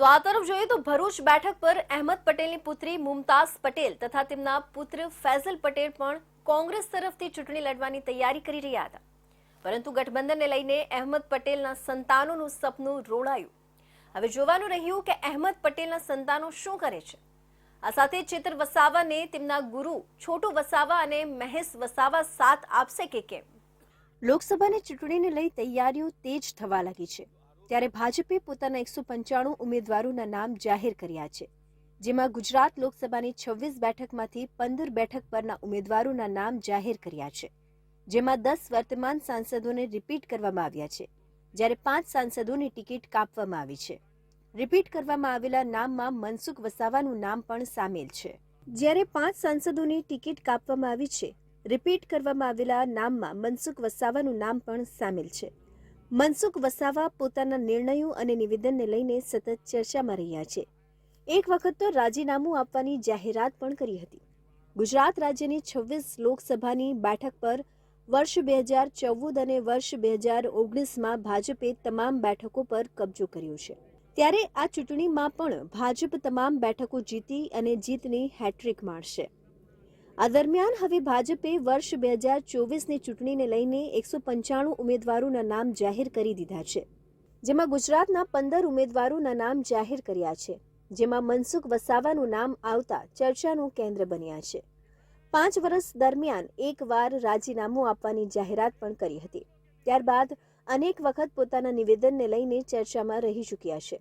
તો આ તરફ જોઈએ તો ભરૂચ બેઠક પર અહેમદ પટેલની પુત્રી મુમતાઝ પટેલ તથા તેમના પુત્ર ફૈઝલ પટેલ પણ કોંગ્રેસ તરફથી ચૂંટણી લડવાની તૈયારી કરી રહ્યા હતા, પરંતુ ગઠબંધનને લઈને અહેમદ પટેલના સંતાનોનું સપનું રોડાયું। હવે જોવાનું રહ્યું કે અહેમદ પટેલના સંતાનો શું કરે છે। આ સાથે ચેતર વસાવાને તેમના ગુરુ છોટુ વસાવા અને મહેશ વસાવા સાથ આપશે કે કેમ। લોકસભાની ચૂંટણીને લઈ તૈયારીઓ તેજ થવા લાગી છે, ત્યારે ભાજપે પોતાના 195 ઉમેદવારોના નામ જાહેર કર્યા છે, જેમાં ગુજરાત લોકસભાની 26 બેઠકમાંથી 15 બેઠક પરના ઉમેદવારોના નામ જાહેર કર્યા છે, જેમાં 10 વર્તમાન સાંસદોને રિપીટ કરવામાં આવ્યા છે, જ્યારે 5 સાંસદોની ટિકિટ કાપવામાં આવી છે। રિપીટ કરવામાં આવેલા નામમાં મનસુખ વસાવાનું નામ પણ સામેલ છે, જ્યારે 5 સાંસદોની ટિકિટ કાપવામાં આવી છે। રિપીટ કરવામાં આવેલા નામમાં મનસુખ વસાવાનું નામ પણ સામેલ છે। મનસુખ વસાવા પોતાના નિર્ણયો અને નિવેદનને લઈને સતત ચર્ચામાં રહ્યા છે। એક વખત તો રાજીનામું આપવાની જાહેરાત પણ કરી હતી। ગુજરાત રાજ્યની 26 લોકસભાની બેઠક પર વર્ષ 2014 અને વર્ષ 2019માં ભાજપે તમામ બેઠકો પર કબજો કર્યો છે, ત્યારે આ ચૂંટણીમાં પણ ભાજપ તમામ બેઠકો જીતી અને જીતની હેટ્રિક મારશે। આ દરમિયાન હવે ભાજપે વર્ષ 2024ની ચૂંટણીને લઈને 195 ઉમેદવારોના નામ જાહેર કરી દીધા છે, જેમાં ગુજરાતના 15 ઉમેદવારોના નામ જાહેર કર્યા છે, જેમાં મનસુખ વસાવાનું નામ આવતા ચર્ચાનું કેન્દ્ર બન્યા છે। 5 વર્ષ દરમિયાન એકવાર રાજીનામું આપવાની જાહેરાત પણ કરી હતી, ત્યારબાદ અનેક વખત પોતાના નિવેદનને લઈને ચર્ચામાં રહી ચૂક્યા છે।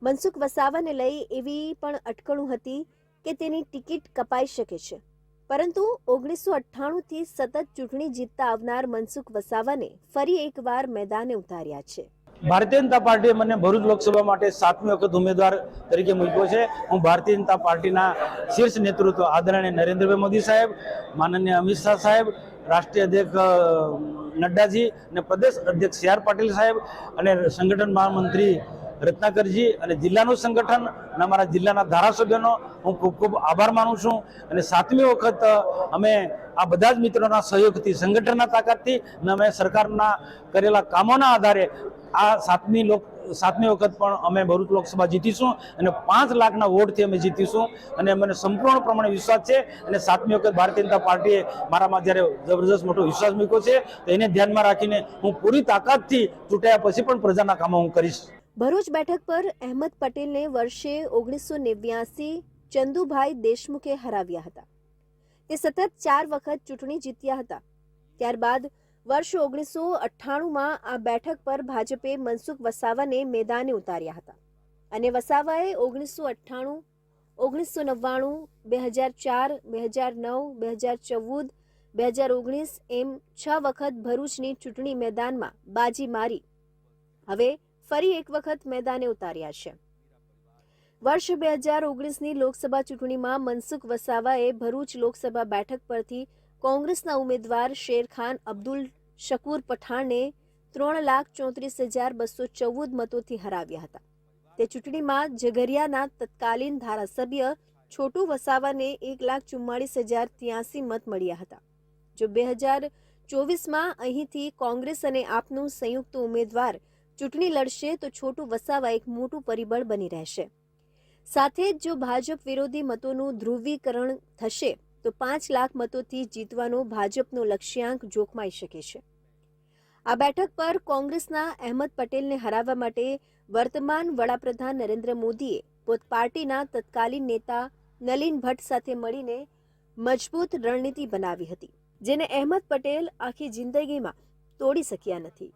મનસુખ વસાવાને લઈ એવી પણ અટકળો હતી કે તેની ટિકિટ કપાઈ શકે છે, પરંતુ 1998થી સતત ચૂંટણી જીતતા આવનાર મનસુખ વસાવાને ફરી એકવાર મેદાને ઉતાર્યા છે। ભારતીય જનતા પાર્ટીએ મને ભરૂચ લોકસભા માટે 7મી વખત ઉમેદવાર તરીકે મૂક્યો છે। હું ભારતીય જનતા પાર્ટીના શીર્ષ નેતૃત્વ આદરણીય નરેન્દ્રભાઈ મોદી સાહેબ, માનનીય અમિત શાહ સાહેબ, રાષ્ટ્રીય અધ્યક્ષ નડ્ડાજી અને પ્રદેશ અધ્યક્ષ સી આર પાટીલ સાહેબ અને સંગઠન મહામંત્રી રત્નાકરજી અને જિલ્લાનું સંગઠન અને અમારા જિલ્લાના ધારાસભ્યોનો હું ખૂબ ખૂબ આભાર માનું છું। અને 7મી વખત અમે આ બધા જ મિત્રોના સહયોગથી, સંગઠનના તાકાતથી અને અમે સરકારના કરેલા કામોના આધારે આ 7મી વખત પણ અમે ભરૂચ લોકસભા જીતીશું અને 5 લાખના વોટથી અમે જીતીશું અને મને સંપૂર્ણ પ્રમાણે વિશ્વાસ છે। અને 7મી વખત ભારતીય જનતા પાર્ટીએ મારામાં જ્યારે જબરદસ્ત મોટો વિશ્વાસ મૂક્યો છે, તો એને ધ્યાનમાં રાખીને હું પૂરી તાકાતથી ચૂંટાયા પછી પણ પ્રજાના કામો હું કરીશ। ભરૂચ બેઠક પર અહેમદ પટેલને વર્ષે 1989 ચંદુભાઈ દેશમુખે હરાવ્યા હતા। તે સતત 4 વખત ચૂંટણી જીત્યા હતા। ત્યારબાદ વર્ષ 1998માં આ બેઠક પર ભાજપે મનસુખ વસાવાને મેદાને ઉતાર્યા હતા અને વસાવાએ 1998, 1999, 2004, 2009, 2014, 2019 એમ 6 વખત ભરૂચની ચૂંટણી મેદાનમાં બાજી મારી હવે ફરી એક વખત મેદાને ઉતાર્યા છે। વર્ષ 2019ની લોકસભા ચૂંટણીમાં મનસુખ વસાવાએ ભરૂચ લોકસભા બેઠક પરથી કોંગ્રેસના ઉમેદવાર શેરખાન અબ્દુલ શકુર પઠાણને 3,34,214 મતોથી હરાવ્યા હતા। તે ચૂંટણીમાં ઝઘરિયાના તત્કાલીન ધારાસભ્ય છોટુ વસાવાને 1,44,083 મત મળ્યા હતા। જો 2024માં અહીંથી કોંગ્રેસ અને આપનું સંયુક્ત ઉમેદવાર ચૂંટણી લડશે તો છોટુ વસાવા એક મોટું પરિબળ બની રહેશે। સાથે જ જો ભાજપ વિરોધી મતોનું ધ્રુવીકરણ થશે તો 5 લાખ મતોથી જીતવાનો ભાજપનો લક્ષ્યાંક જોખમાઈ શકે છે। આ બેઠક પર કોંગ્રેસના અહેમદ પટેલને હરાવવા માટે વર્તમાન વડાપ્રધાન નરેન્દ્ર મોદીએ પાર્ટીના તત્કાલીન નેતા નલિન ભટ્ટ સાથે મળીને મજબૂત રણનીતિ બનાવી હતી, જેને અહેમદ પટેલ આખી જિંદગીમાં તોડી શક્યા નથી।